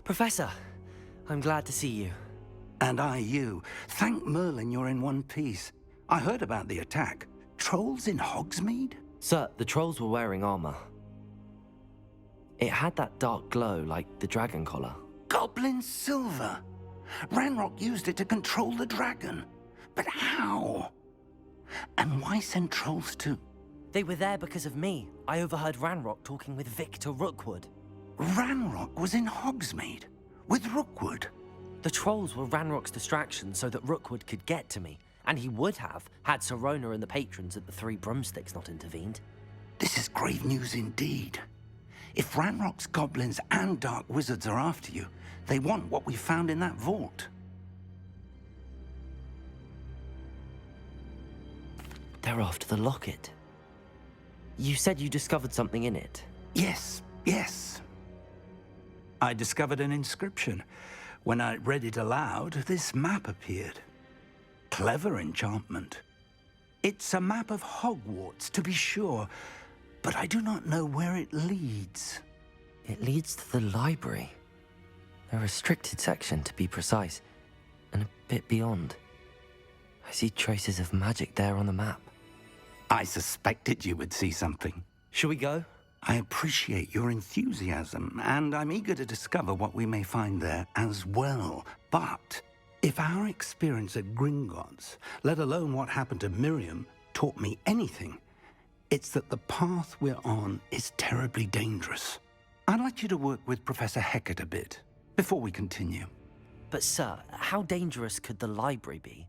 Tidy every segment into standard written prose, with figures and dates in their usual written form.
Professor, I'm glad to see you. And I you. Thank Merlin you're in one piece. I heard about the attack. Trolls in Hogsmeade? Sir, the trolls were wearing armor. It had that dark glow like the dragon collar. Goblin silver. Ranrock used it to control the dragon. But how? And why send trolls too? They were there because of me. I overheard Ranrock talking with Victor Rookwood. Ranrock was in Hogsmeade? With Rookwood? The trolls were Ranrock's distraction so that Rookwood could get to me. And he would have, had Sirona and the patrons at the Three Broomsticks not intervened. This is grave news indeed. If Ranrock's goblins and dark wizards are after you, they want what we found in that vault. They're after the locket. You said you discovered something in it. Yes. I discovered an inscription. When I read it aloud, this map appeared. Clever enchantment. It's a map of Hogwarts, to be sure, but I do not know where it leads. It leads to the library. A restricted section, to be precise, and a bit beyond. I see traces of magic there on the map. I suspected you would see something. Shall we go? I appreciate your enthusiasm, and I'm eager to discover what we may find there as well. But if our experience at Gringotts, let alone what happened to Miriam, taught me anything, it's that the path we're on is terribly dangerous. I'd like you to work with Professor Hecat a bit before we continue. But sir, how dangerous could the library be?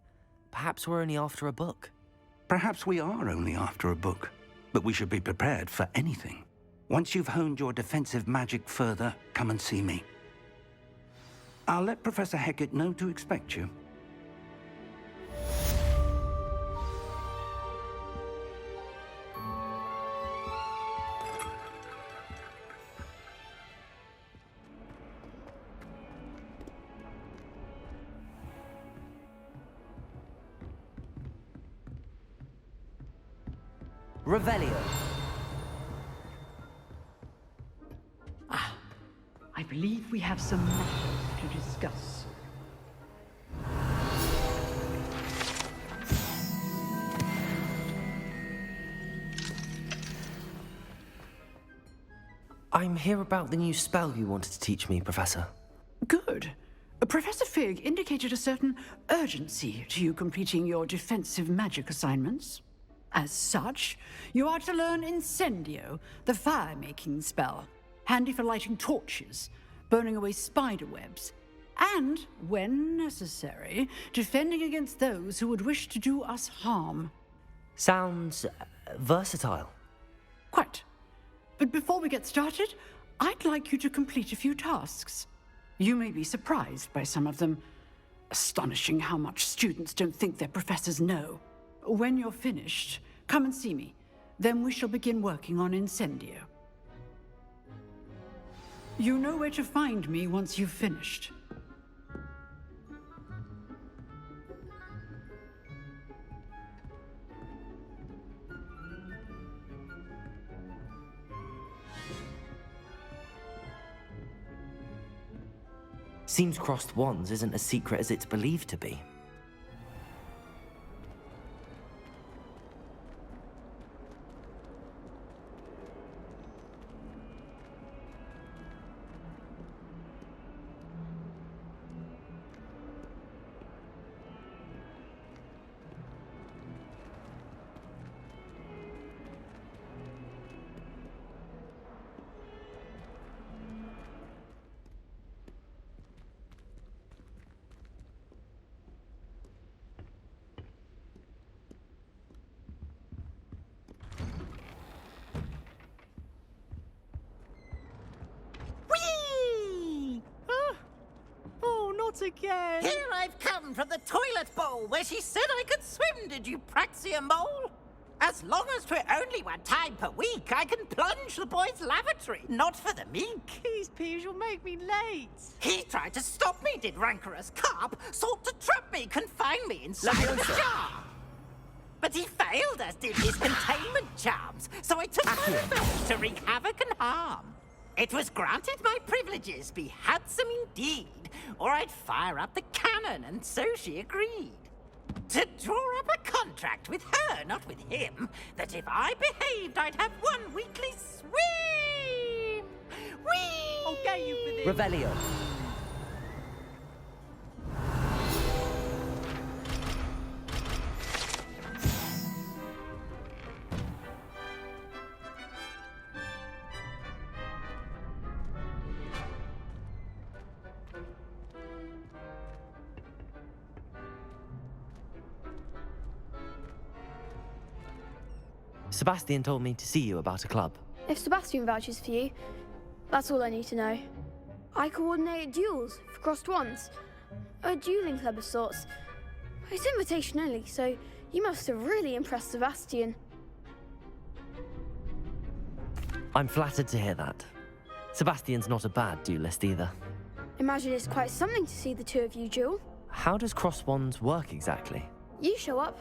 Perhaps we're only after a book. Perhaps we are only after a book, but we should be prepared for anything. Once you've honed your defensive magic further, come and see me. I'll let Professor Hecat know to expect you. Revelio. I believe we have some matters to discuss. I'm here about the new spell you wanted to teach me, Professor. Good. Professor Fig indicated a certain urgency to you completing your defensive magic assignments. As such, you are to learn Incendio, the fire-making spell, handy for lighting torches, burning away spider webs, and, when necessary, defending against those who would wish to do us harm. Sounds versatile. Quite. But before we get started, I'd like you to complete a few tasks. You may be surprised by some of them. Astonishing how much students don't think their professors know. When you're finished, come and see me. Then we shall begin working on Incendio. You know where to find me once you've finished. Seems crossed wands isn't as secret as it's believed to be. Again. Here I've come from the toilet bowl where she said I could swim, did you praxia mole? As long as 'twere only one time per week, I can plunge the boy's lavatory, not for the meek. These peas will make me late. He tried to stop me, did rancorous carp, sought to trap me, confine me inside the jar. But he failed, as did his containment charms, so I took my revenge to wreak havoc and harm. It was granted my privileges be handsome indeed, or I'd fire up the cannon, and so she agreed. To draw up a contract with her, not with him, that if I behaved, I'd have 1 weekly swim! Whee! I'll get you for this. Revelio. Sebastian told me to see you about a club. If Sebastian vouches for you, that's all I need to know. I coordinate duels for crossed wands. A dueling club of sorts. It's invitation only, so you must have really impressed Sebastian. I'm flattered to hear that. Sebastian's not a bad duelist either. Imagine it's quite something to see the two of you duel. How does cross wands work exactly? You show up,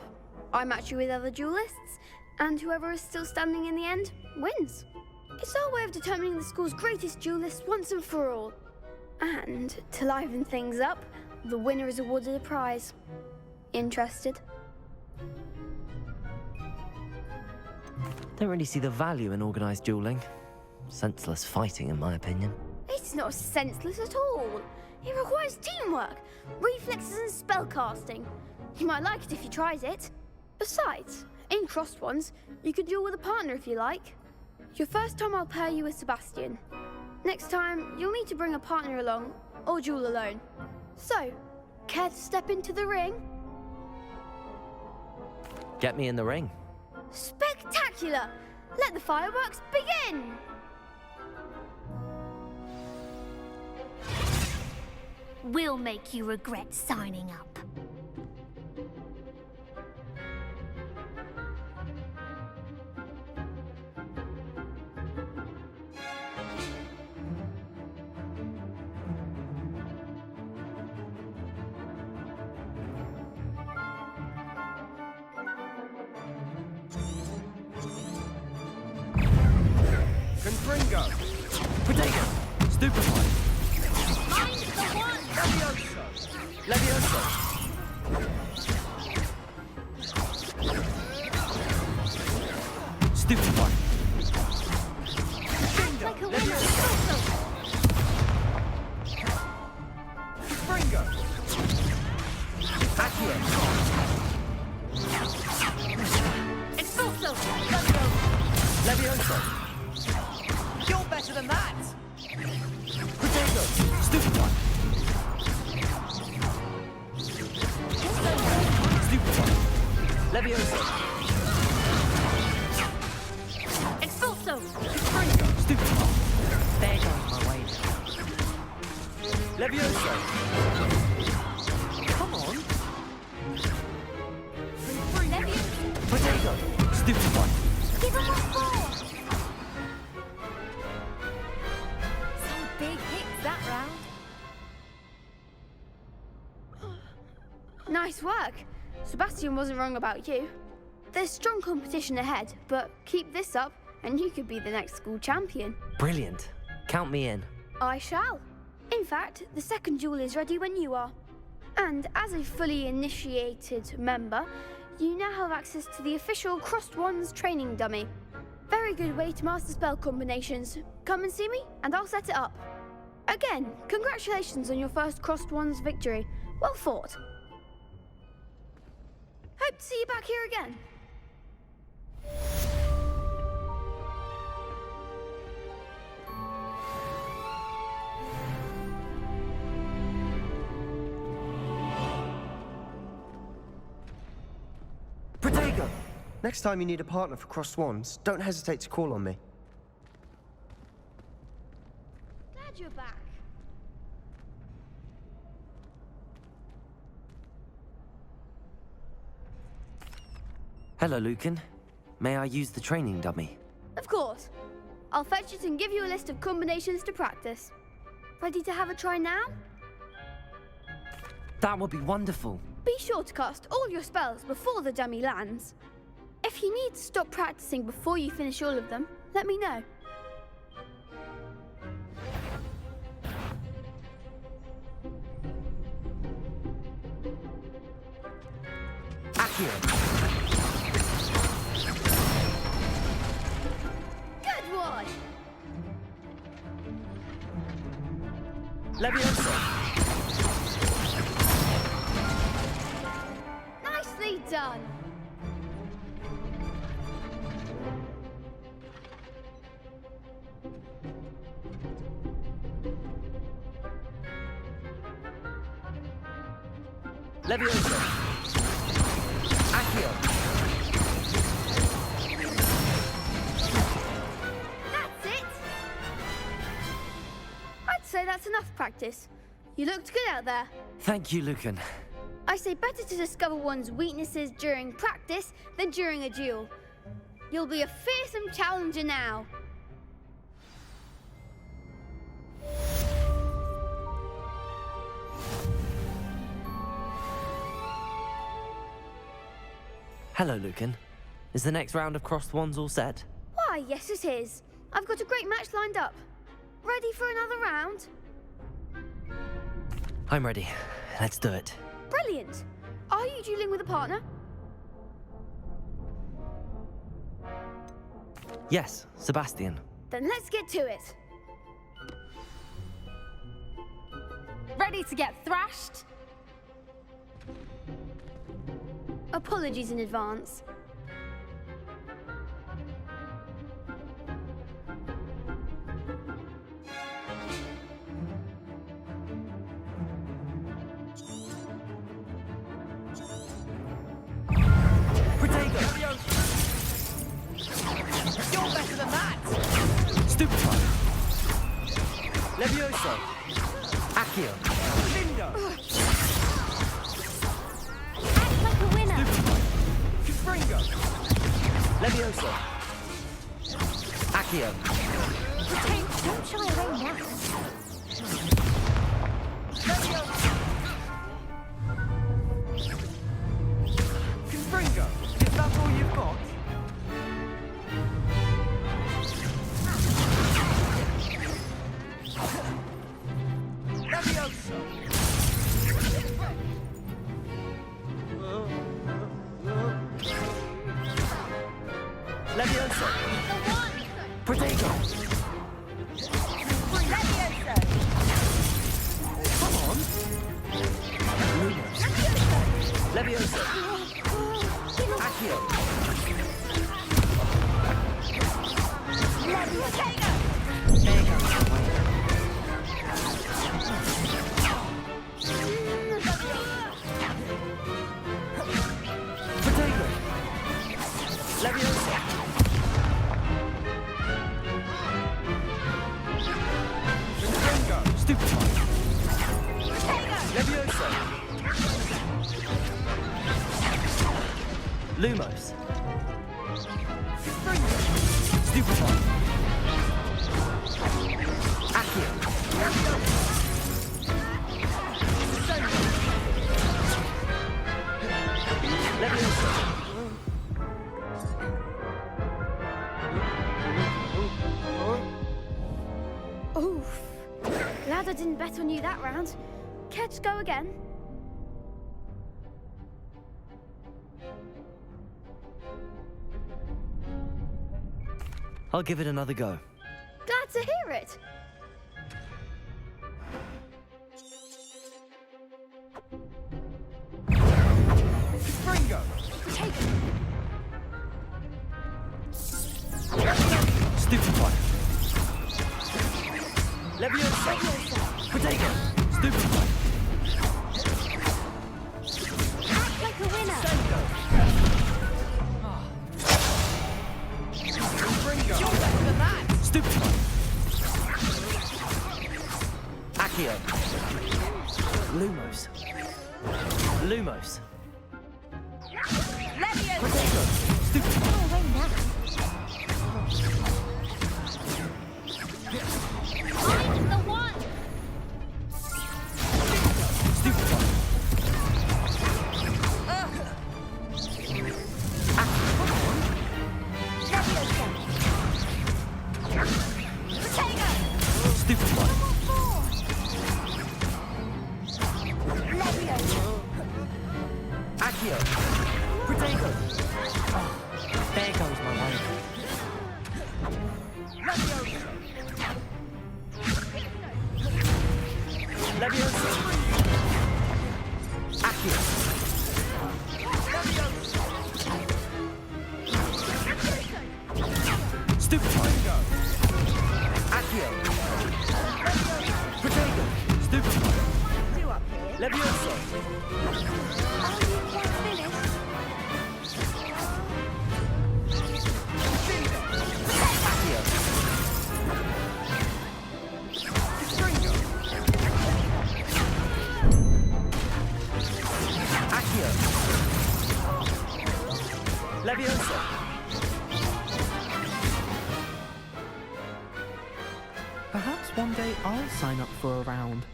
I match you with other duelists, and whoever is still standing in the end wins. It's our way of determining the school's greatest duelist once and for all. And to liven things up, the winner is awarded a prize. Interested? Don't really see the value in organised dueling. Senseless fighting, in my opinion. It's not senseless at all. It requires teamwork, reflexes and spellcasting. You might like it if you tried it. Besides, in crossed ones, you can duel with a partner if you like. Your first time I'll pair you with Sebastian. Next time, you'll need to bring a partner along, or duel alone. So, care to step into the ring? Get me in the ring. Spectacular! Let the fireworks begin! We'll make you regret signing up. Confringo! Potato! Stupefy! Mind the one! Levioso! Stupefy! Act like a winner! Confringo! Accio! Expulso! Levioso! You're better than that. Potato! Stupefy! Stupefy! Levioso! Expulso! Stupefy! There goes my way. Levioso! Come on. Potato! Stupefy! Give him what for! Some big hits that round. Nice work. Sebastian wasn't wrong about you. There's strong competition ahead, but keep this up and you could be the next school champion. Brilliant. Count me in. I shall. In fact, the second duel is ready when you are. And as a fully initiated member, you now have access to the official Crossed Wands training dummy. Very good way to master spell combinations. Come and see me, and I'll set it up. Again, congratulations on your first Crossed Wands victory. Well fought. Hope to see you back here again. Potato! Next time you need a partner for crossed wands, don't hesitate to call on me. Glad you're back. Hello, Lucan. May I use the training dummy? Of course. I'll fetch it and give you a list of combinations to practice. Ready to have a try now? That would be wonderful. Be sure to cast all your spells before the dummy lands. If you need to stop practicing before you finish all of them, let me know. Accio. Good one! Leviosa. Nicely done! Leviosa. Accio. That's it! I'd say that's enough practice. You looked good out there. Thank you, Lucan. I say better to discover one's weaknesses during practice than during a duel. You'll be a fearsome challenger now. Hello, Lucan. Is the next round of crossed wands all set? Why, yes it is. I've got a great match lined up. Ready for another round? I'm ready. Let's do it. Brilliant. Are you dueling with a partner? Yes, Sebastian. Then let's get to it. Ready to get thrashed? Apologies in advance. Protego! You're better than that! Stupefy! Levioso! Accio! Lindo! Act like a winner! Confringo! Levioso! Accio! Don't shy away now. Confringo! Is that all you've got? Levioso! Levioso! Protego! Come on! Lumos! Levioso! Accio! Protego! Levioso! Confringo! Stupefy! Levioso! Lumos! Stupefy! Accio! Levioso! Oof. Glad I didn't bet on you that round. Care to go again? I'll give it another go. Glad to hear it. Confringo! Stupefy! Levioso! Protego! Stupefy! Act like a winner! Confringo! You're better than that! Stupefy! Accio! Lumos! Lumos! Protego! Stupefy! Go away now. I'm the one! Stupefy! Stupefy! Accio! Potato! Oh, there goes my way. Leviosa! Leviosa! Accio! Stupid Bingo! Accio! Potato! Stupid Leviosa! Accio! Stringo! Accio! Leviosa! Perhaps one day I'll sign up for a round.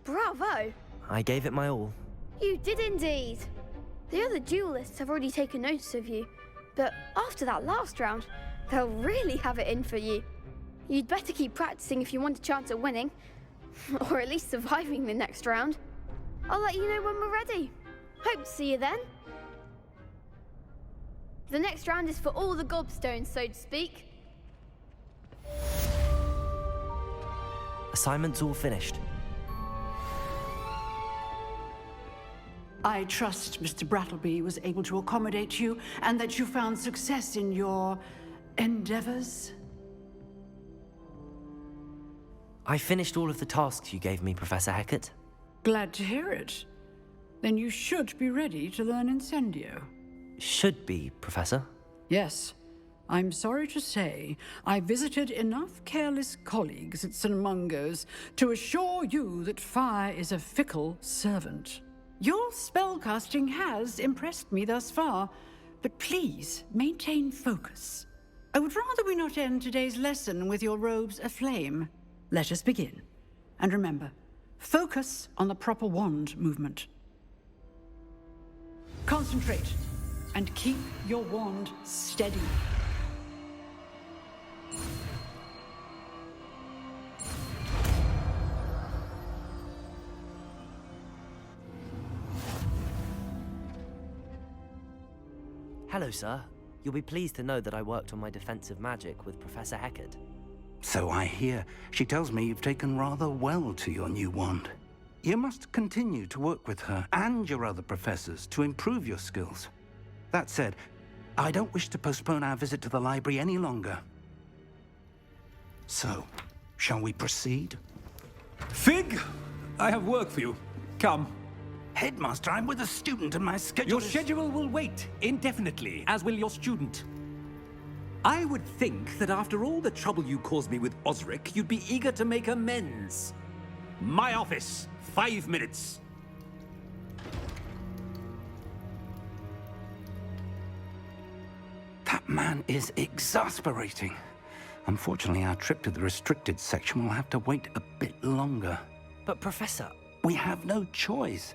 Bravo! I gave it my all. You did indeed. The other duelists have already taken notice of you, but after that last round, they'll really have it in for you. You'd better keep practicing if you want a chance at winning, or at least surviving the next round. I'll let you know when we're ready. Hope to see you then. The next round is for all the gobstones, so to speak. Assignment's all finished. I trust Mr. Brattleby was able to accommodate you and that you found success in your endeavors. I finished all of the tasks you gave me, Professor Hecat. Glad to hear it. Then you should be ready to learn Incendio. Should be, Professor. Yes. I'm sorry to say, I visited enough careless colleagues at St. Mungo's to assure you that fire is a fickle servant. Your spellcasting has impressed me thus far, but please maintain focus. I would rather we not end today's lesson with your robes aflame. Let us begin. And remember, focus on the proper wand movement. Concentrate, and keep your wand steady. Hello, sir. You'll be pleased to know that I worked on my defensive magic with Professor Hecat. So I hear. She tells me you've taken rather well to your new wand. You must continue to work with her and your other professors to improve your skills. That said, I don't wish to postpone our visit to the library any longer. So, shall we proceed? Fig, I have work for you. Come. Headmaster, I'm with a student and my schedule Your is... schedule will wait indefinitely, as will your student. I would think that after all the trouble you caused me with Osric, you'd be eager to make amends. My office, 5 minutes. That man is exasperating. Unfortunately, our trip to the restricted section will have to wait a bit longer. But, Professor... We have no choice.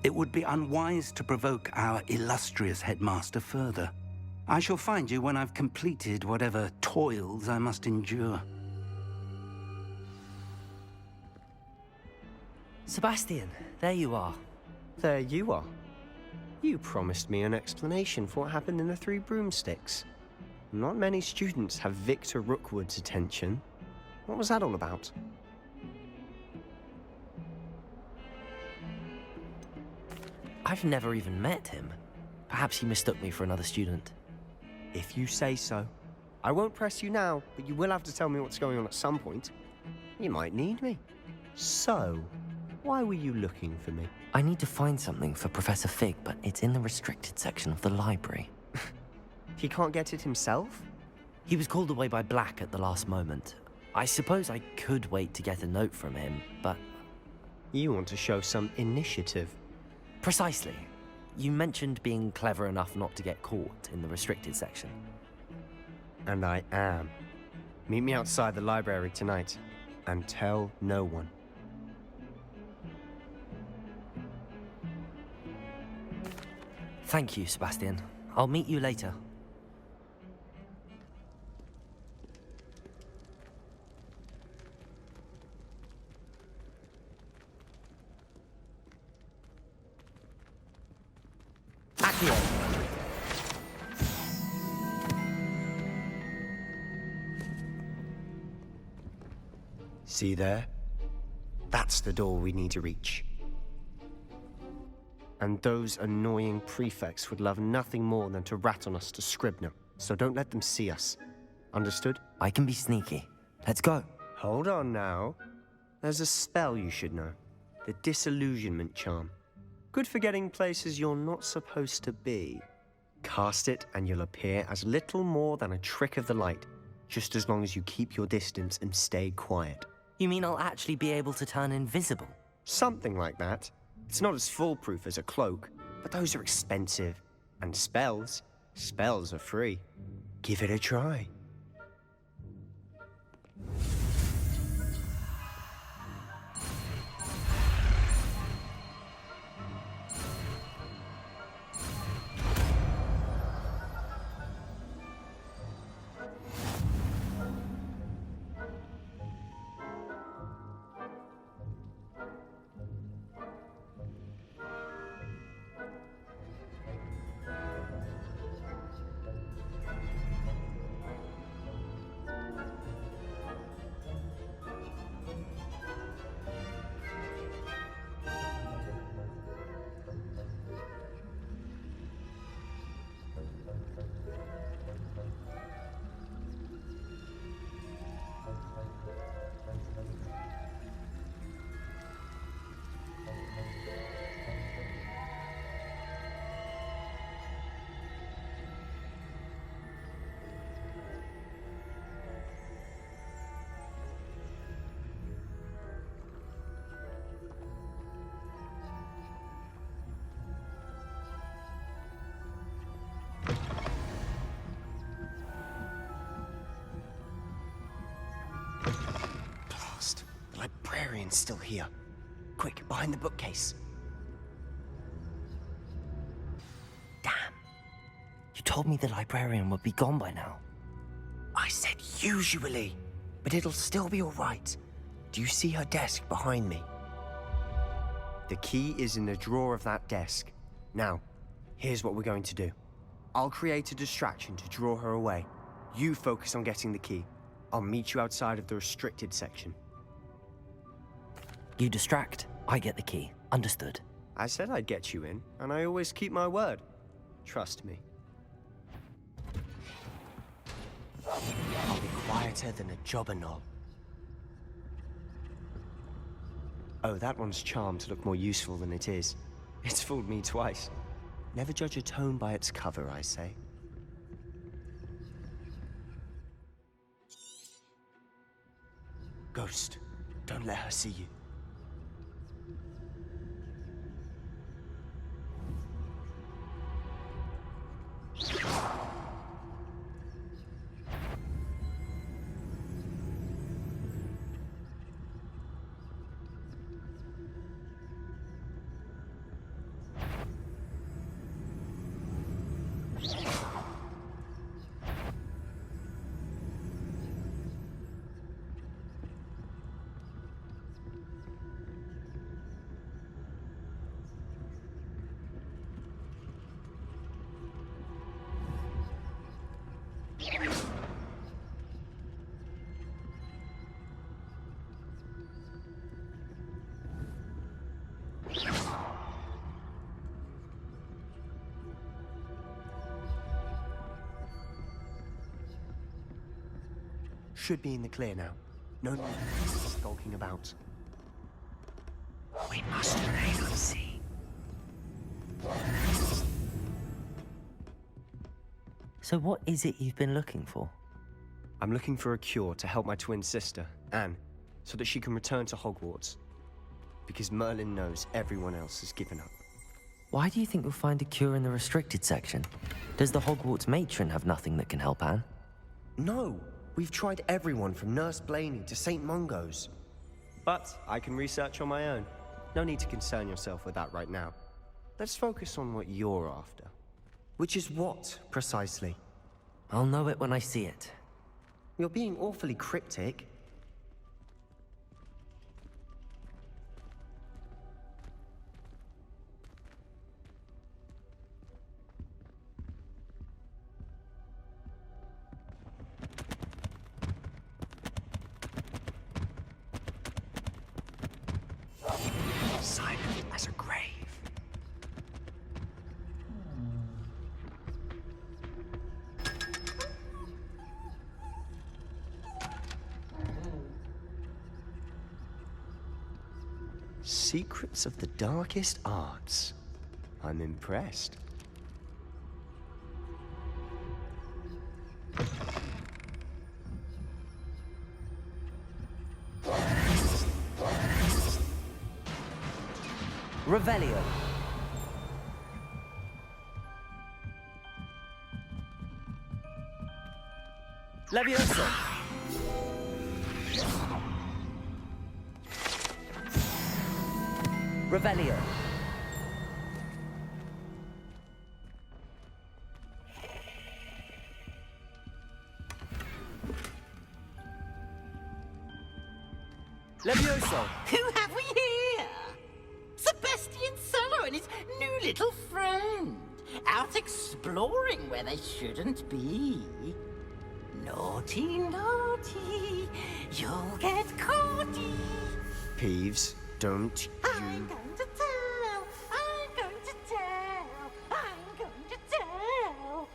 It would be unwise to provoke our illustrious headmaster further. I shall find you when I've completed whatever toils I must endure. Sebastian, there you are. There you are. You promised me an explanation for what happened in the Three Broomsticks. Not many students have Victor Rookwood's attention. What was that all about? I've never even met him. Perhaps he mistook me for another student. If you say so. I won't press you now, but you will have to tell me what's going on at some point. You might need me. So, why were you looking for me? I need to find something for Professor Fig, but it's in the restricted section of the library. He can't get it himself? He was called away by Black at the last moment. I suppose I could wait to get a note from him, but... You want to show some initiative. Precisely. You mentioned being clever enough not to get caught in the restricted section. And I am. Meet me outside the library tonight, and tell no one. Thank you, Sebastian. I'll meet you later. See there? That's the door we need to reach. And those annoying prefects would love nothing more than to rat on us to Scribner, so don't let them see us. Understood? I can be sneaky. Let's go. Hold on now. There's a spell you should know. The Disillusionment Charm. Good for getting places you're not supposed to be. Cast it and you'll appear as little more than a trick of the light, just as long as you keep your distance and stay quiet. You mean I'll actually be able to turn invisible? Something like that. It's not as foolproof as a cloak, but those are expensive. And spells are free. Give it a try. The librarian's still here. Quick, behind the bookcase. Damn. You told me the librarian would be gone by now. I said usually, but it'll still be all right. Do you see her desk behind me? The key is in the drawer of that desk. Now, here's what we're going to do. I'll create a distraction to draw her away. You focus on getting the key. I'll meet you outside of the restricted section. You distract, I get the key. Understood. I said I'd get you in, and I always keep my word. Trust me. I'll be quieter than a jobberknoll. Oh, that one's charmed to look more useful than it is. It's fooled me twice. Never judge a tone by its cover, I say. Ghost, don't let her see you. Should be in the clear now. No more skulking about. We must remain unseen. So what is it you've been looking for? I'm looking for a cure to help my twin sister, Anne, so that she can return to Hogwarts. Because Merlin knows everyone else has given up. Why do you think you'll find a cure in the restricted section? Does the Hogwarts matron have nothing that can help Anne? No! We've tried everyone from Nurse Blaney to St. Mungo's. But I can research on my own. No need to concern yourself with that right now. Let's focus on what you're after. Which is what, precisely? I'll know it when I see it. You're being awfully cryptic. silent as a grave. Secrets of the darkest arts. I'm impressed. Revelio. Levioso. Revelio. Levioso. Who have we here? Sebastian Cello and his new little friend. Out exploring where they shouldn't be. Naughty, naughty, you'll get caughty. Peeves, don't I'm you... going to tell, I'm going to tell, I'm going to tell.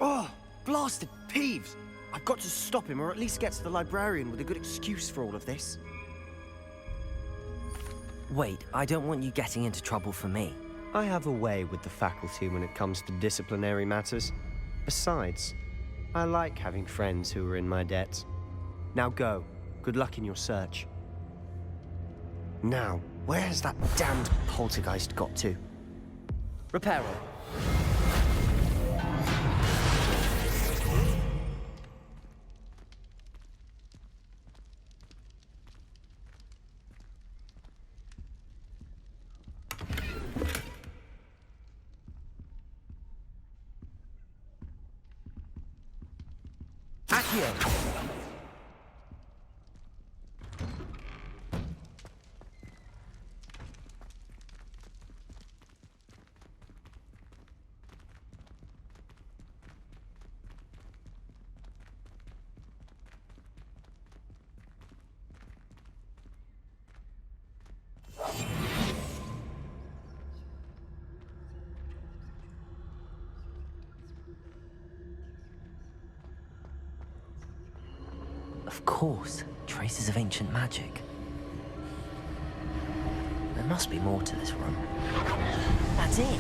Oh, blasted Peeves! I've got to stop him, or at least get to the librarian with a good excuse for all of this. Wait, I don't want you getting into trouble for me. I have a way with the faculty when it comes to disciplinary matters. Besides, I like having friends who are in my debt. Now go. Good luck in your search. Now, where has that damned poltergeist got to? Reparo. Accio. Of course, traces of ancient magic. There must be more to this room. That's it!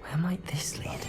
Where might this lead?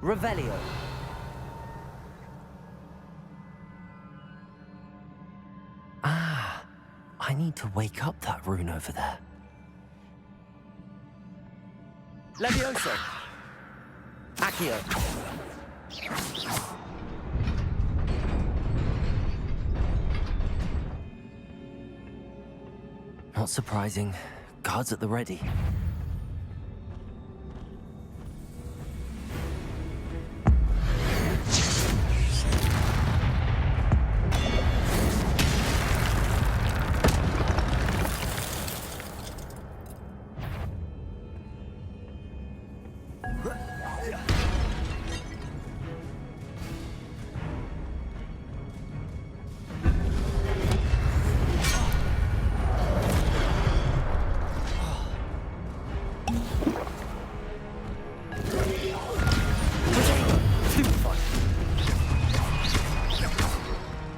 Revelio. Ah, I need to wake up that rune over there. Levioso. Accio. Not surprising. Guards at the ready.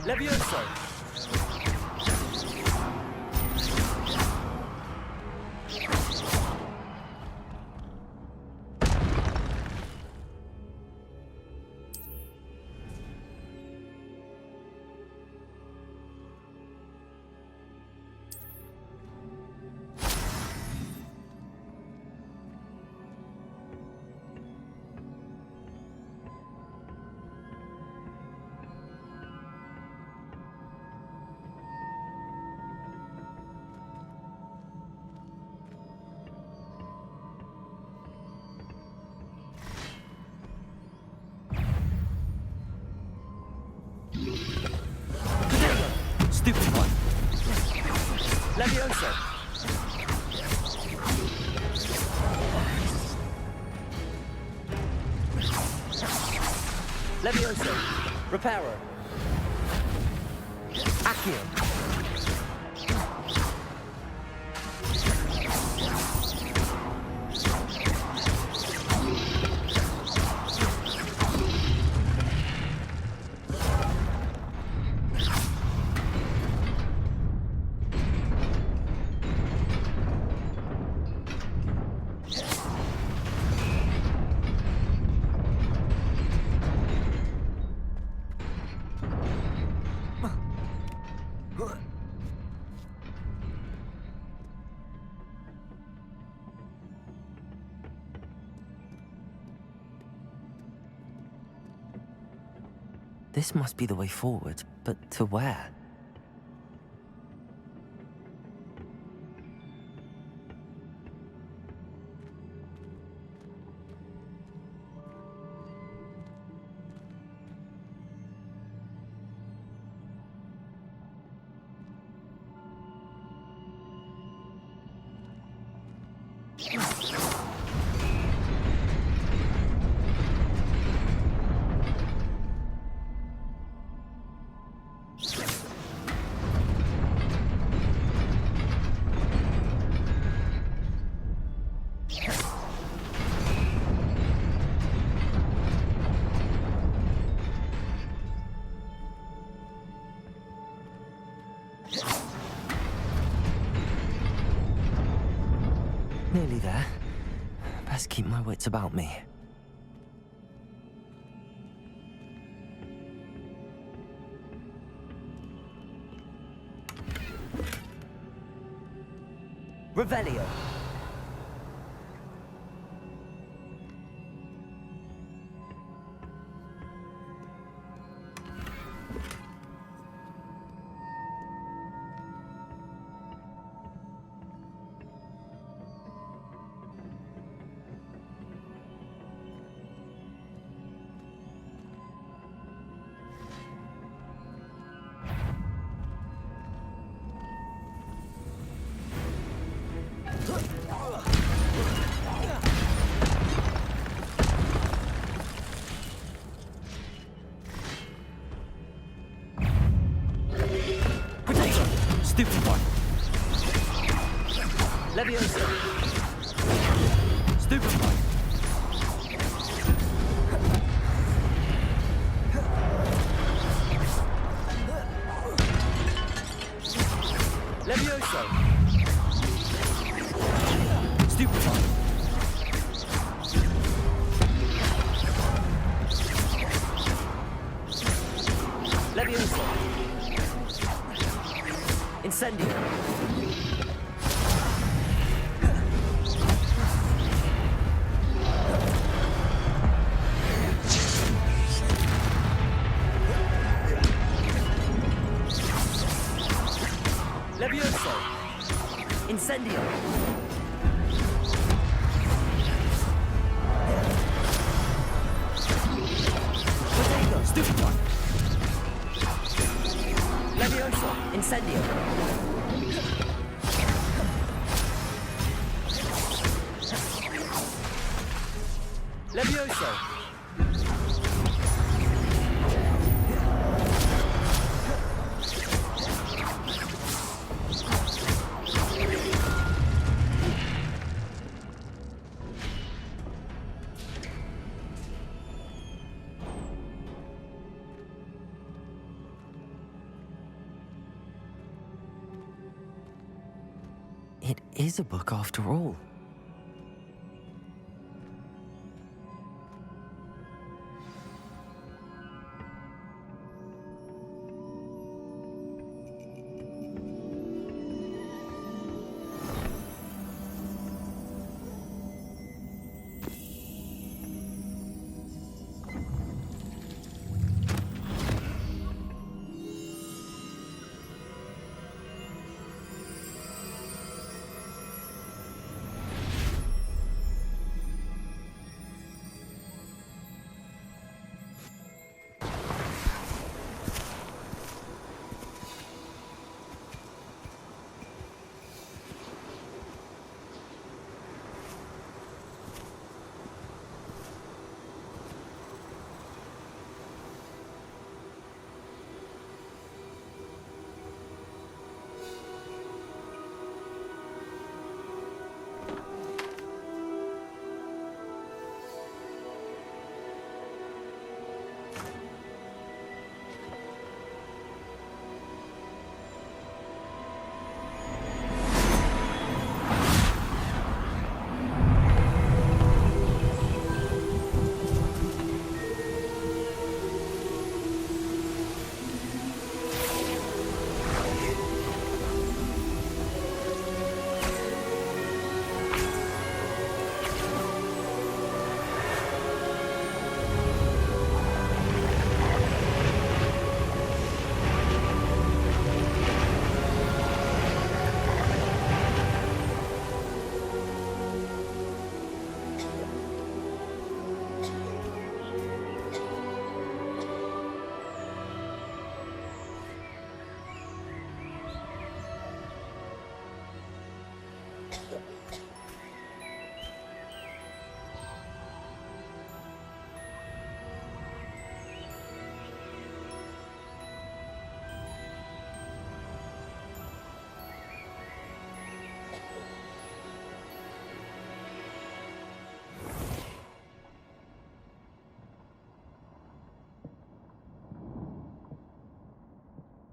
Levioso! Stupid one. Levioso! Levioso! Reparo! Accio! This must be the way forward, but to where? Nearly there. Best keep my wits about me. Revelio! Stupid one. Levioso! Stupid one. Levioso! Stupid one. Levioso! Incendio! Levioso! Incendio! Potato! Stupid one. Levioso! Incendio! Levioso! It is a book after all.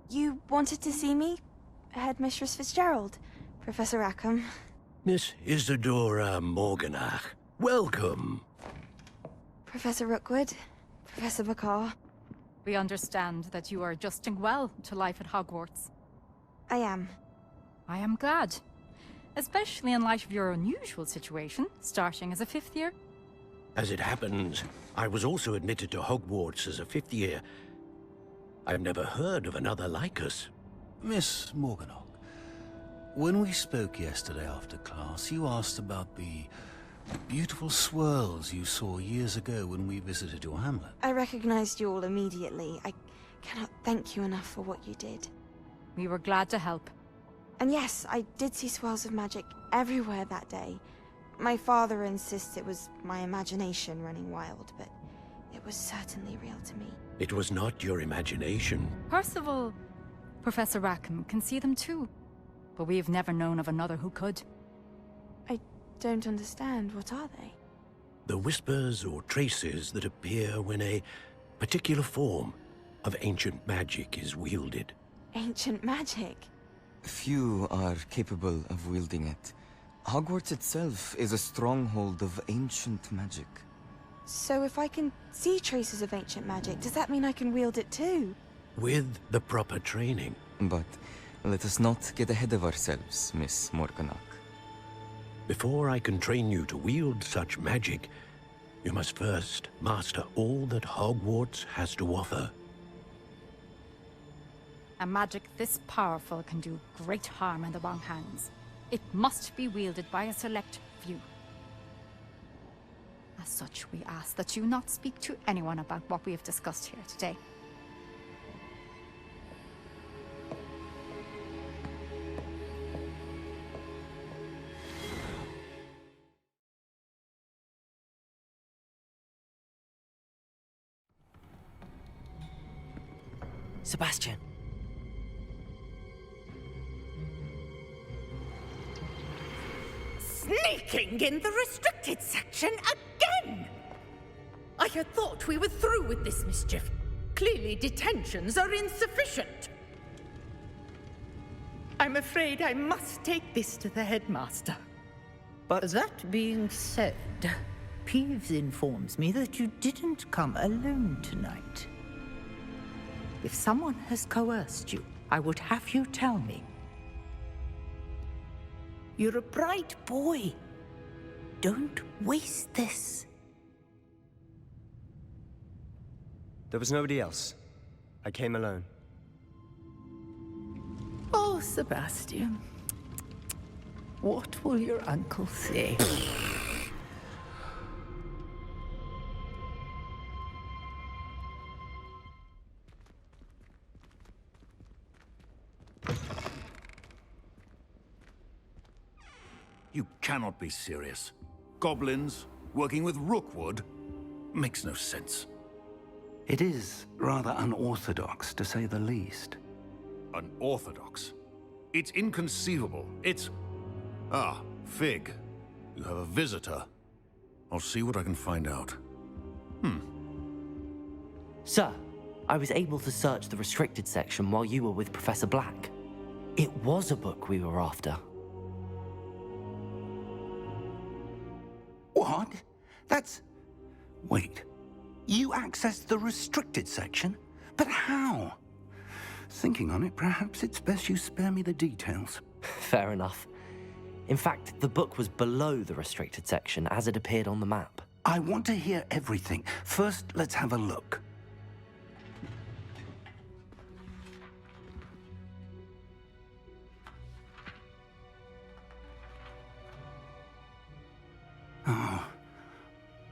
You wanted to see me? Headmistress Fitzgerald, Professor Rackham. Miss Isadora Morganach, welcome. Professor Rookwood, Professor McCaw. We understand that you are adjusting well to life at Hogwarts. I am. I am glad. Especially in light of your unusual situation, starting as a 5th year. As it happens, I was also admitted to Hogwarts as a 5th year. I've never heard of another like us. Miss Morganach, when we spoke yesterday after class, you asked about the beautiful swirls you saw years ago when we visited your hamlet. I recognized you all immediately. I cannot thank you enough for what you did. We were glad to help. And yes, I did see swirls of magic everywhere that day. My father insists it was my imagination running wild, but it was certainly real to me. It was not your imagination. Percival, Professor Rackham can see them too. But we have never known of another who could. I don't understand. What are they? The whispers or traces that appear when a particular form of ancient magic is wielded. Ancient magic? Few are capable of wielding it. Hogwarts itself is a stronghold of ancient magic. So if I can see traces of ancient magic, does that mean I can wield it too? With the proper training. But let us not get ahead of ourselves, Miss Morganach. Before I can train you to wield such magic, you must first master all that Hogwarts has to offer. A magic this powerful can do great harm in the wrong hands. It must be wielded by a select few. As such, we ask that you not speak to anyone about what we have discussed here today. Sebastian. Sneaking in the restricted section again! I had thought we were through with this mischief. Clearly detentions are insufficient. I'm afraid I must take this to the headmaster. But that being said, Peeves informs me that you didn't come alone tonight. If someone has coerced you, I would have you tell me. You're a bright boy. Don't waste this. There was nobody else. I came alone. Oh, Sebastian. What will your uncle say? You cannot be serious. Goblins working with Rookwood? Makes no sense. It is rather unorthodox, to say the least. Unorthodox? It's inconceivable. It's... Ah, Fig. You have a visitor. I'll see what I can find out. Sir, I was able to search the restricted section while you were with Professor Black. It was a book we were after. What? That's... Wait. You accessed the restricted section? But how? Thinking on it, perhaps it's best you spare me the details. Fair enough. In fact, the book was below the restricted section as it appeared on the map. I want to hear everything. First, let's have a look.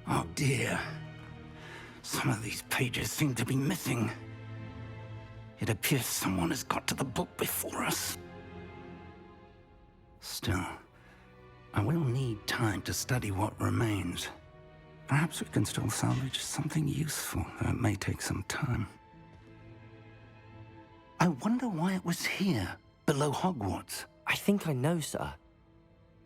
Oh dear. Some of these pages seem to be missing. It appears someone has got to the book before us. Still, I will need time to study what remains. Perhaps we can still salvage something useful, though it may take some time. I wonder why it was here, below Hogwarts. I think I know, sir.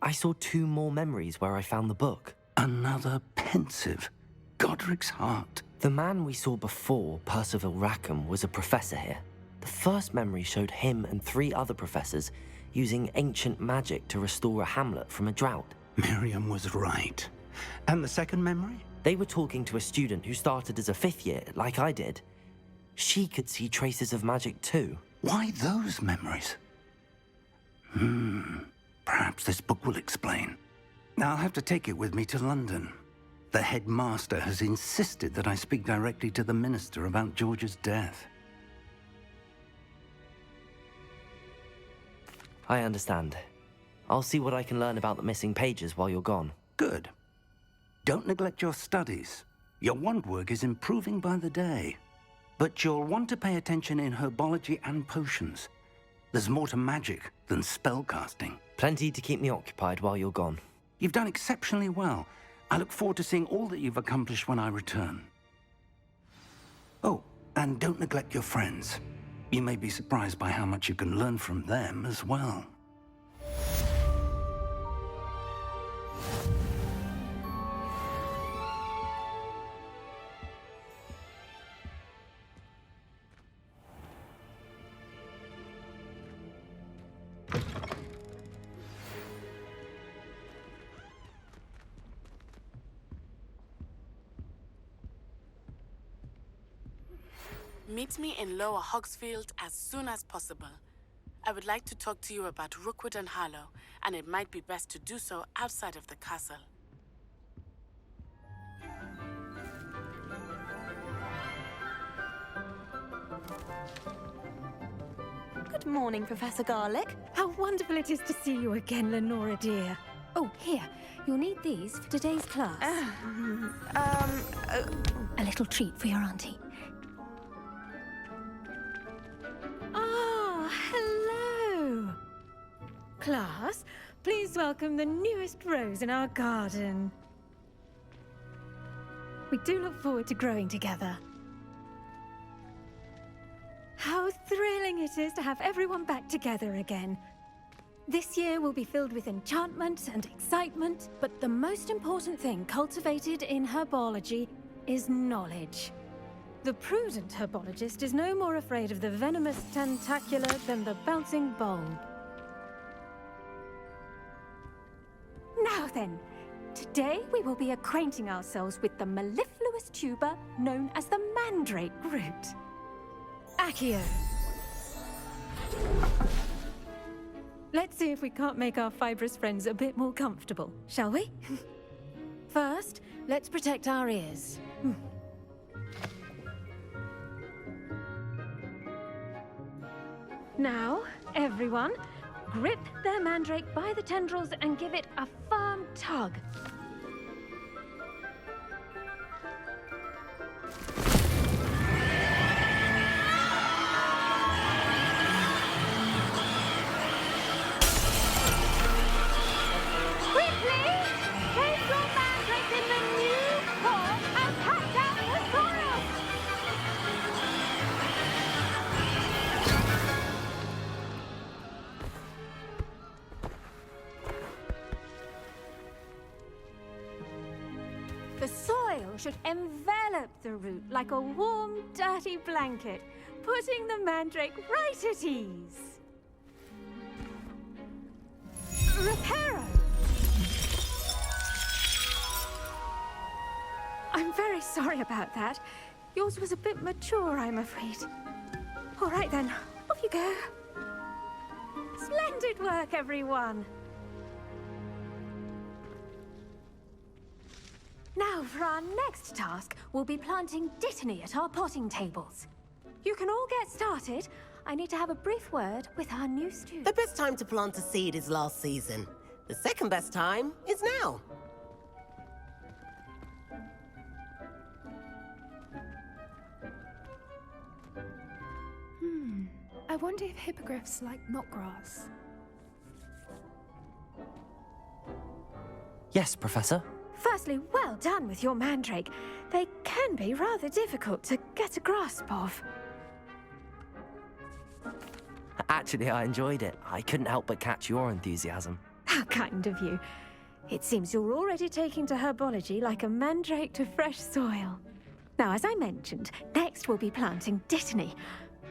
I saw 2 more memories where I found the book. Another pensive. Godric's heart. The man we saw before, Percival Rackham, was a professor here. The first memory showed him and 3 other professors using ancient magic to restore a hamlet from a drought. Miriam was right. And the second memory? They were talking to a student who started as a 5th year, like I did. She could see traces of magic too. Why those memories? Perhaps this book will explain. I'll have to take it with me to London. The headmaster has insisted that I speak directly to the minister about George's death. I understand. I'll see what I can learn about the missing pages while you're gone. Good. Don't neglect your studies. Your wand work is improving by the day. But you'll want to pay attention in herbology and potions. There's more to magic than spellcasting. Plenty to keep me occupied while you're gone. You've done exceptionally well. I look forward to seeing all that you've accomplished when I return. Oh, and don't neglect your friends. You may be surprised by how much you can learn from them as well. Meet me in Lower Hogsfield as soon as possible. I would like to talk to you about Rookwood and Harlow, and it might be best to do so outside of the castle. Good morning, Professor Garlick. How wonderful it is to see you again, Lenora dear. Oh, here. You'll need these for today's class. A little treat for your auntie. Ah, hello. Class, please welcome the newest rose in our garden. We do look forward to growing together. How thrilling it is to have everyone back together again. This year will be filled with enchantment and excitement, but the most important thing cultivated in herbology is knowledge. The prudent herbologist is no more afraid of the venomous tentacular than the bouncing bulb. Now then, today we will be acquainting ourselves with the mellifluous tuber known as the mandrake root. Accio. Let's see if we can't make our fibrous friends a bit more comfortable, shall we? First, let's protect our ears. Now, everyone, grip their mandrake by the tendrils and give it a firm tug. Quickly! Place your mandrake in the new form and cut down the soil! The soil should envelop the root like a warm, dirty blanket, putting the mandrake right at ease. Reparo! I'm very sorry about that. Yours was a bit mature, I'm afraid. All right then, off you go. Splendid work, everyone! Now, for our next task, we'll be planting Dittany at our potting tables. You can all get started. I need to have a brief word with our new student. The best time to plant a seed is last season. The second best time is now. I wonder if hippogriffs like knotgrass. Yes, Professor. Firstly, well done with your mandrake. They can be rather difficult to get a grasp of. Actually, I enjoyed it. I couldn't help but catch your enthusiasm. How kind of you. It seems you're already taking to herbology like a mandrake to fresh soil. Now, as I mentioned, next we'll be planting Dittany.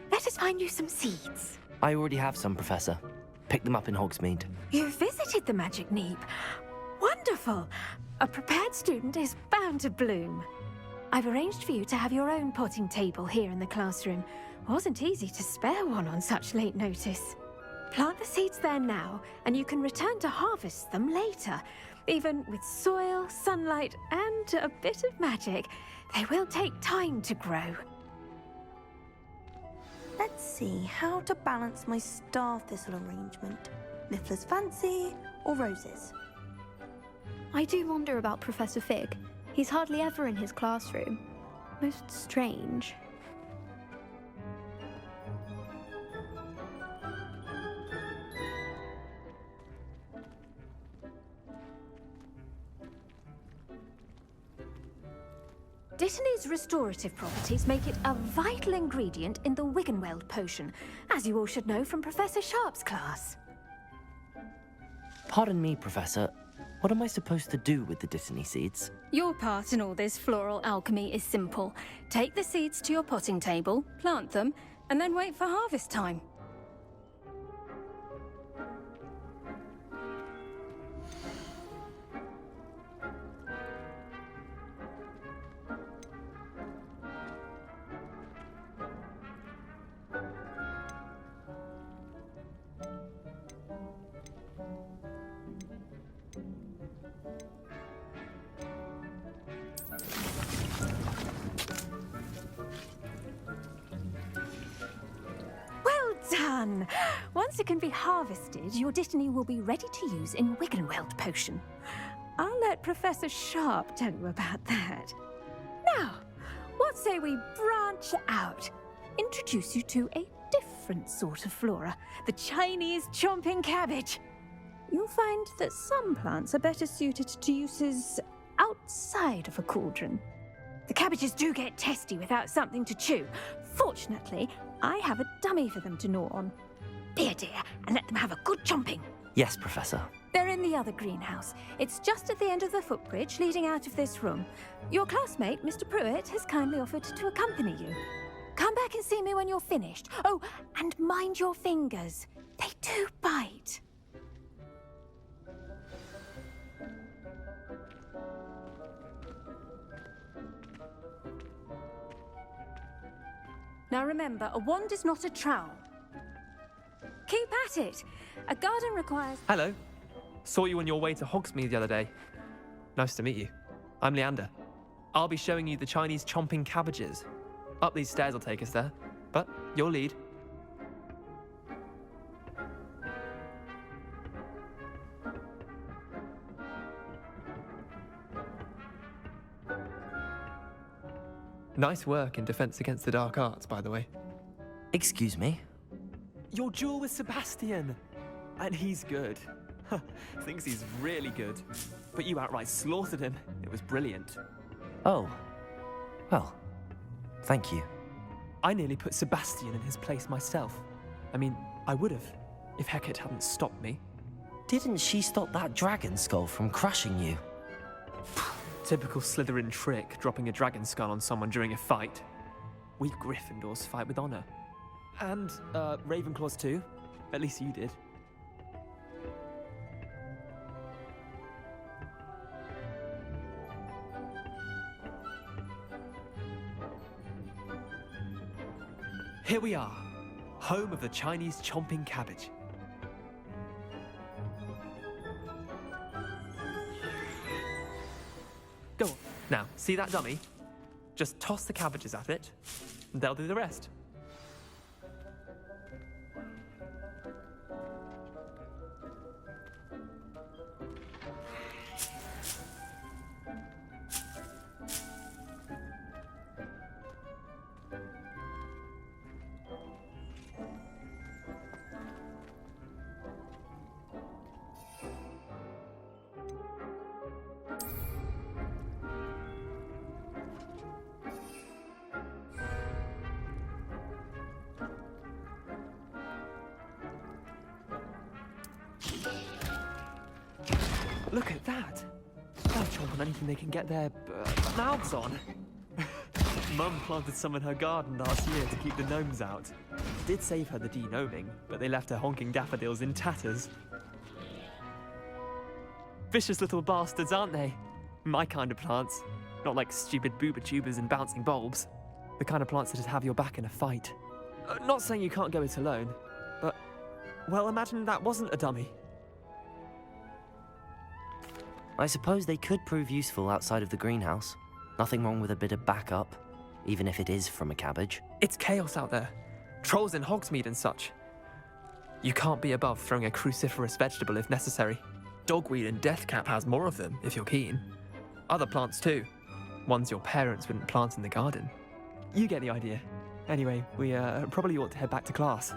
Let us find you some seeds. I already have some, Professor. Picked them up in Hogsmeade. You visited the Magic Neep. Wonderful! A prepared student is bound to bloom. I've arranged for you to have your own potting table here in the classroom. Wasn't easy to spare one on such late notice. Plant the seeds there now, and you can return to harvest them later. Even with soil, sunlight, and a bit of magic, they will take time to grow. Let's see how to balance my star thistle arrangement. Niffler's fancy or roses? I do wonder about Professor Fig. He's hardly ever in his classroom. Most strange. Dittany's restorative properties make it a vital ingredient in the Wiggenweld potion, as you all should know from Professor Sharp's class. Pardon me, Professor. What am I supposed to do with the Dittany seeds? Your part in all this floral alchemy is simple. Take the seeds to your potting table, plant them, and then wait for harvest time. Done! Once it can be harvested, your Dittany will be ready to use in Wiggenweld potion. I'll let Professor Sharp tell you about that. Now, what say we branch out? Introduce you to a different sort of flora, the Chinese chomping cabbage. You'll find that some plants are better suited to uses outside of a cauldron. The cabbages do get testy without something to chew. Fortunately, I have a dummy for them to gnaw on. Be a dear and let them have a good chomping. Yes, Professor. They're in the other greenhouse. It's just at the end of the footbridge leading out of this room. Your classmate, Mr. Pruitt, has kindly offered to accompany you. Come back and see me when you're finished. Oh, and mind your fingers. They do bite. Now remember, a wand is not a trowel. Keep at it. A garden requires... Hello. Saw you on your way to Hogsmeade the other day. Nice to meet you. I'm Leander. I'll be showing you the Chinese chomping cabbages. Up these stairs will take us there, but your lead. Nice work in Defense Against the Dark Arts, by the way. Excuse me? Your duel with Sebastian! And he's good. Thinks he's really good. But you outright slaughtered him. It was brilliant. Oh. Well, thank you. I nearly put Sebastian in his place myself. I mean, I would have, if Hecate hadn't stopped me. Didn't she stop that dragon skull from crushing you? Typical Slytherin trick, dropping a dragon skull on someone during a fight. We Gryffindors fight with honor. And, Ravenclaws too. At least you did. Here we are, home of the Chinese chomping cabbage. Go on. Now, see that dummy? Just toss the cabbages at it, and they'll do the rest. Look at that! They'll chomp on anything they can get their mouths on. Mum planted some in her garden last year to keep the gnomes out. Did save her the de-gnoming, but they left her honking daffodils in tatters. Vicious little bastards, aren't they? My kind of plants. Not like stupid booba tubers and bouncing bulbs. The kind of plants that'd have your back in a fight. Not saying you can't go it alone, but, well, imagine that wasn't a dummy. I suppose they could prove useful outside of the greenhouse. Nothing wrong with a bit of backup, even if it is from a cabbage. It's chaos out there. Trolls in Hogsmeade and such. You can't be above throwing a cruciferous vegetable if necessary. Dogweed and deathcap has more of them, if you're keen. Other plants too. Ones your parents wouldn't plant in the garden. You get the idea. Anyway, we probably ought to head back to class.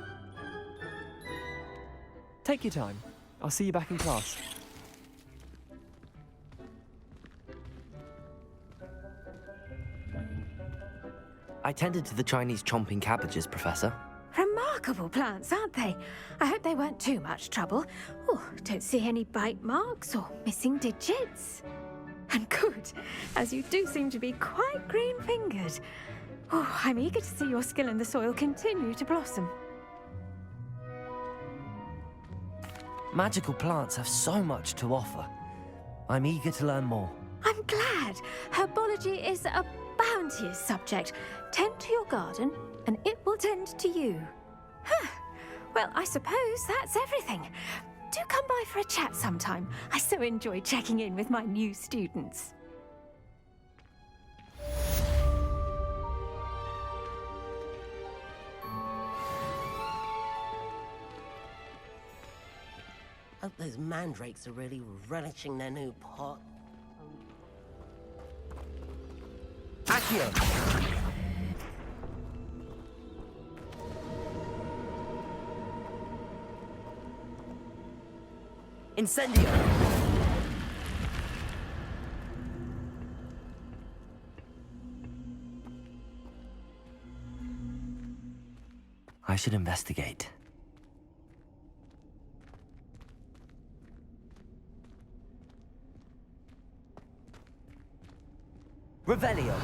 Take your time. I'll see you back in class. I tended to the Chinese chomping cabbages, Professor. Remarkable plants, aren't they? I hope they weren't too much trouble. Oh, don't see any bite marks or missing digits. And good, as you do seem to be quite green-fingered. Oh, I'm eager to see your skill in the soil continue to blossom. Magical plants have so much to offer. I'm eager to learn more. I'm glad. Herbology is a bounteous subject. Tend to your garden, and it will tend to you. Huh. Well, I suppose that's everything. Do come by for a chat sometime. I so enjoy checking in with my new students. Hope those mandrakes are really relishing their new pot. Accio! Incendio! I should investigate. Revelio!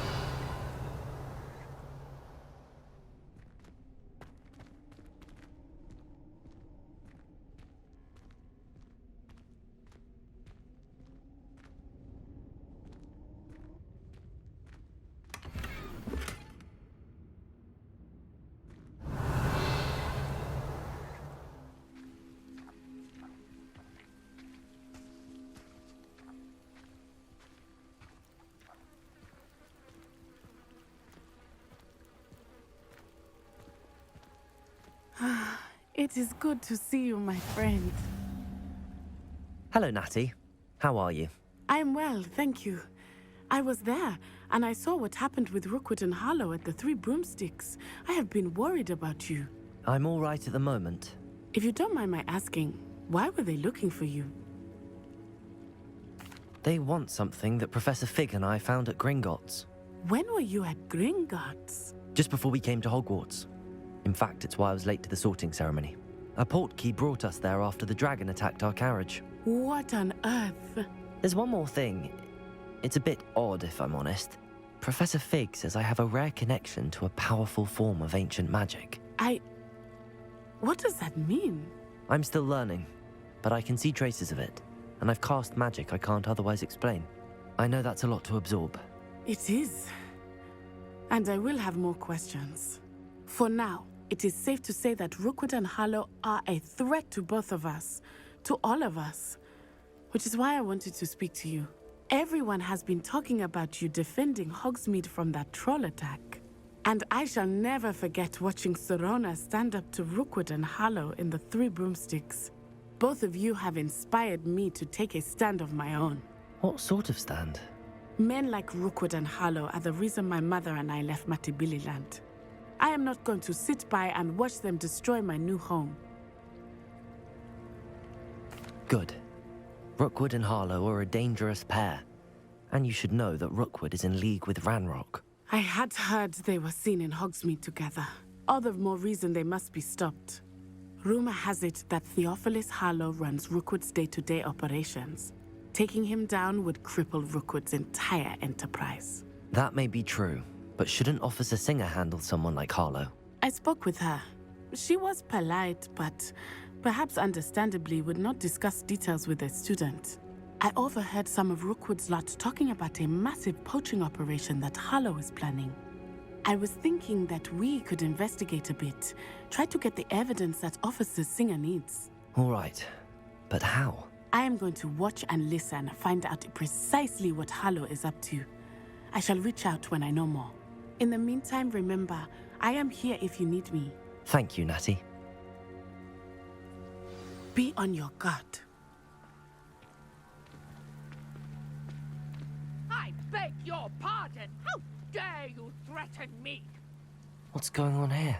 It is good to see you, my friend. Hello, Natty. How are you? I'm well, thank you. I was there, and I saw what happened with Rookwood and Harlow at the Three Broomsticks. I have been worried about you. I'm all right at the moment. If you don't mind my asking, why were they looking for you? They want something that Professor Fig and I found at Gringotts. When were you at Gringotts? Just before we came to Hogwarts. In fact, it's why I was late to the sorting ceremony. A portkey brought us there after the dragon attacked our carriage. What on earth? There's one more thing. It's a bit odd, if I'm honest. Professor Fig says I have a rare connection to a powerful form of ancient magic. What does that mean? I'm still learning, but I can see traces of it, and I've cast magic I can't otherwise explain. I know that's a lot to absorb. It is. And I will have more questions. For now, it is safe to say that Rookwood and Harlow are a threat to both of us, to all of us, which is why I wanted to speak to you. Everyone has been talking about you defending Hogsmeade from that troll attack. And I shall never forget watching Serona stand up to Rookwood and Harlow in the Three Broomsticks. Both of you have inspired me to take a stand of my own. What sort of stand? Men like Rookwood and Harlow are the reason my mother and I left Matabeleland. I am not going to sit by and watch them destroy my new home. Good. Rookwood and Harlow are a dangerous pair. And you should know that Rookwood is in league with Ranrock. I had heard they were seen in Hogsmeade together. All the more reason they must be stopped. Rumor has it that Theophilus Harlow runs Rookwood's day-to-day operations. Taking him down would cripple Rookwood's entire enterprise. That may be true, but shouldn't Officer Singer handle someone like Harlow? I spoke with her. She was polite, but perhaps understandably would not discuss details with a student. I overheard some of Rookwood's lot talking about a massive poaching operation that Harlow is planning. I was thinking that we could investigate a bit, try to get the evidence that Officer Singer needs. All right, but how? I am going to watch and listen, find out precisely what Harlow is up to. I shall reach out when I know more. In the meantime, remember, I am here if you need me. Thank you, Natty. Be on your guard. I beg your pardon. How dare you threaten me? What's going on here?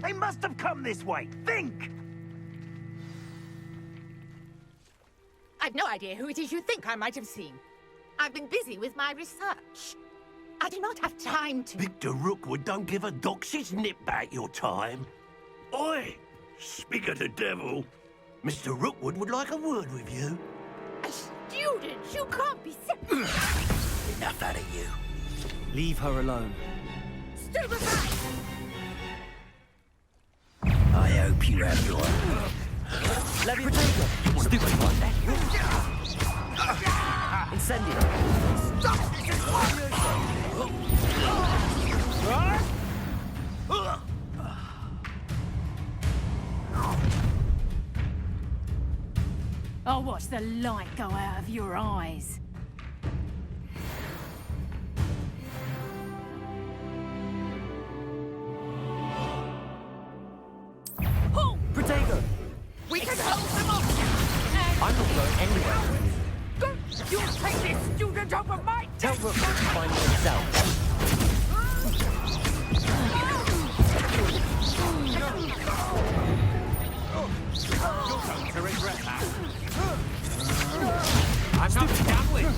They must have come this way. Think! I've no idea who it is you think I might have seen. I've been busy with my research. I do not have time to... Victor Rookwood don't give a doxy's nip back your time. Oi! Speak of the devil. Mr. Rookwood would like a word with you. A student? You can't be... Enough out of you. Leave her alone. Stand aside! I hope you have your... Leviator! Stupid one. Incendio! Stop! This is I'll watch the light go out of your eyes. Protego! We can hold them off! I'm not going anywhere. Don't you take this student over my... Tell Rookwood to find me himself. You're going to regret that. I'm not done with.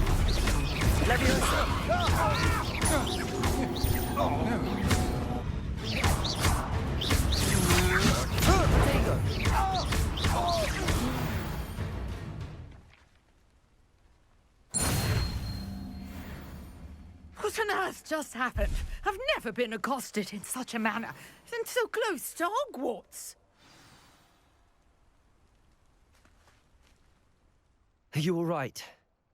What on earth just happened? I've never been accosted in such a manner, and so close to Hogwarts. Are you all right?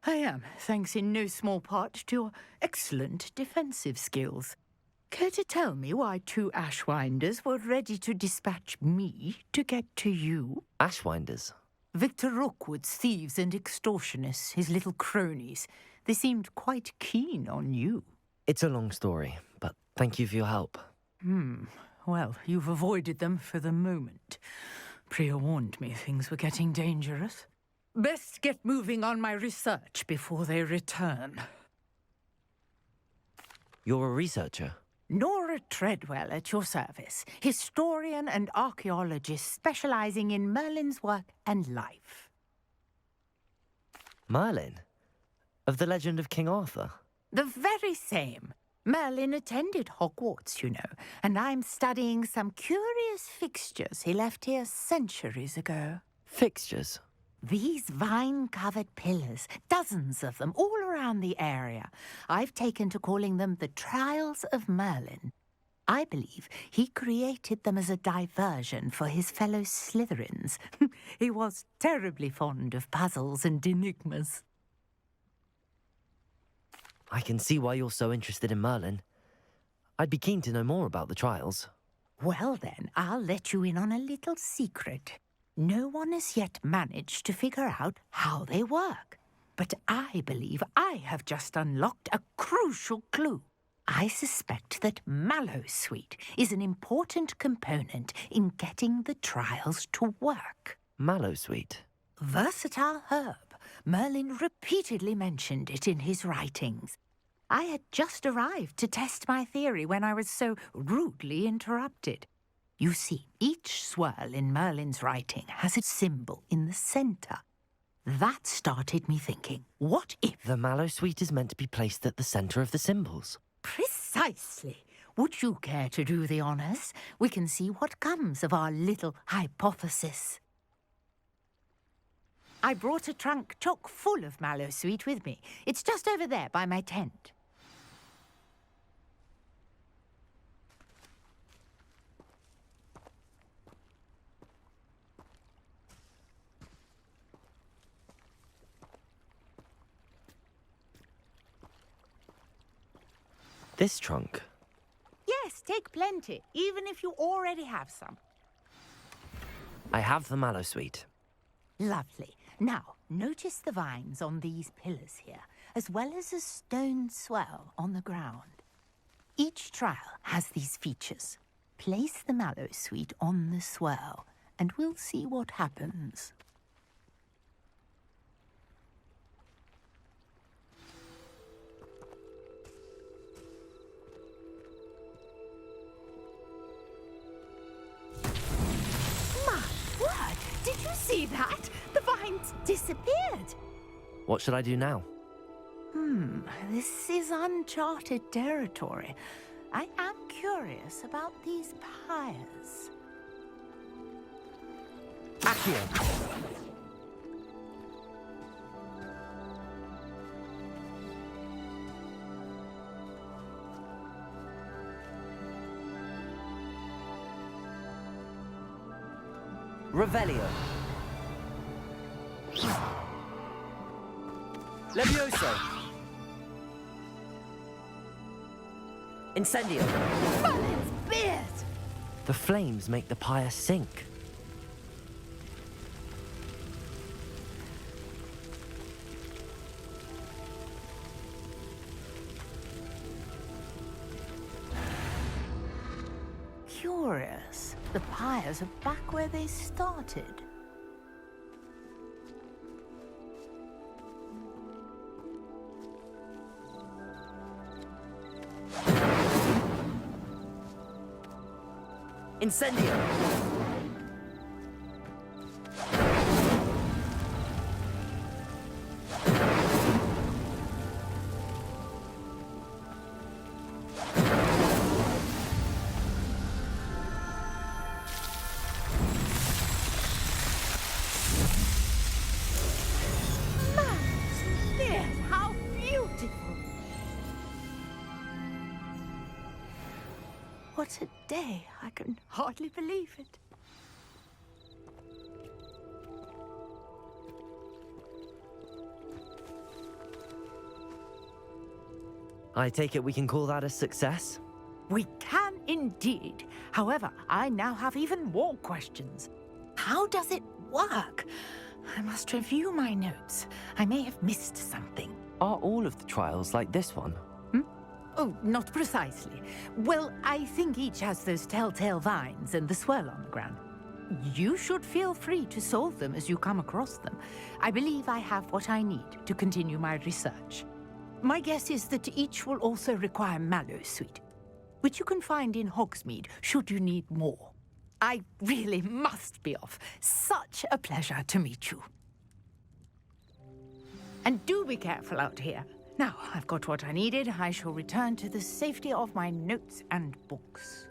I am, thanks in no small part to your excellent defensive skills. Care to tell me why 2 Ashwinders were ready to dispatch me to get to you? Ashwinders? Victor Rookwood's thieves and extortionists, his little cronies. They seemed quite keen on you. It's a long story, but thank you for your help. Well, you've avoided them for the moment. Priya warned me things were getting dangerous. Best get moving on my research before they return. You're a researcher? Nora Treadwell at your service, historian and archaeologist specializing in Merlin's work and life. Merlin? Of the legend of King Arthur? The very same. Merlin attended Hogwarts, you know, and I'm studying some curious fixtures he left here centuries ago. Fixtures? These vine-covered pillars, dozens of them, all around the area. I've taken to calling them the Trials of Merlin. I believe he created them as a diversion for his fellow Slytherins. He was terribly fond of puzzles and enigmas. I can see why you're so interested in Merlin. I'd be keen to know more about the trials. Well then, I'll let you in on a little secret. No one has yet managed to figure out how they work. But I believe I have just unlocked a crucial clue. I suspect that Mallowsweet is an important component in getting the trials to work. Mallowsweet? Versatile herb. Merlin repeatedly mentioned it in his writings. I had just arrived to test my theory when I was so rudely interrupted. You see, each swirl in Merlin's writing has a symbol in the centre. That started me thinking, what if... The Mallowsweet is meant to be placed at the centre of the symbols. Precisely. Would you care to do the honours? We can see what comes of our little hypothesis. I brought a trunk chock full of Mallowsweet with me. It's just over there by my tent. This trunk? Yes, take plenty, even if you already have some. I have the Mallowsweet. Lovely. Now, notice the vines on these pillars here, as well as a stone swell on the ground. Each trial has these features. Place the Mallowsweet on the swell, and we'll see what happens. Did you see that? The vines disappeared. What should I do now? This is uncharted territory. I am curious about these pyres. Accio! Revelio. Levioso. Incendio. Merlin's beard! The flames make the pyre sink. Curious. The pyres are back where they started. Incendio! How beautiful! What a day! I can hardly believe it. I take it we can call that a success? We can indeed. However, I now have even more questions. How does it work? I must review my notes. I may have missed something. Are all of the trials like this one? Oh, not precisely. Well, I think each has those telltale vines and the swirl on the ground. You should feel free to solve them as you come across them. I believe I have what I need to continue my research. My guess is that each will also require mallowsweet, which you can find in Hogsmeade should you need more. I really must be off. Such a pleasure to meet you. And do be careful out here. Now, I've got what I needed. I shall return to the safety of my notes and books.